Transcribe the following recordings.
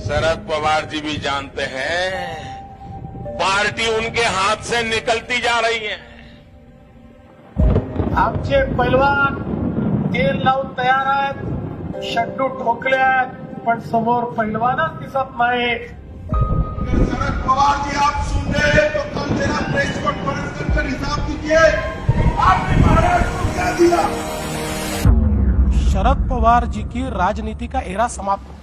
शरद पवार जी भी जानते हैं पार्टी उनके हाथ से निकलती जा रही है। आमचे पैलवान तेल लावून तयार आहेत, शड्डू ठोकले आहेत, पण समोर पैलवानच दिसत नाही। शरद पवार जी आप सुन रहे हैं तो कल जरा प्रेस कॉन्फ्रेंस कर हिसाब दीजिए आपने महाराष्ट्र को क्या दिया। शरद पवार जी की राजनीति का एरा समाप्त।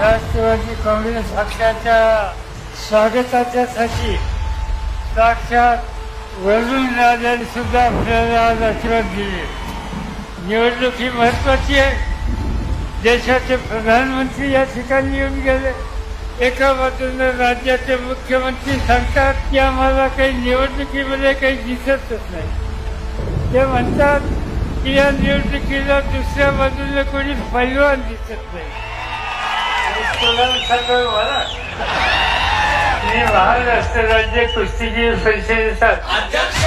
राष्ट्रवादी काँग्रेस पक्षाच्या स्वागताच्यासाठी साक्षात वरून राजांनी सुद्धा आपल्याला आज आशीर्वाद दिले। निवडणूक ही महत्वाची आहे। देशाचे प्रधानमंत्री या ठिकाणी येऊन गेले। एका बाजूने राज्याचे मुख्यमंत्री सांगतात की आम्हाला काही निवडणुकीमध्ये काही दिसतच नाही। ते म्हणतात की या निवडणुकीला दुसऱ्या बाजूला कोणी पैलवान दिसत नाही। मला मी महाराष्ट्र राज्य कुस्तीगीर परिषदेचा अध्यक्ष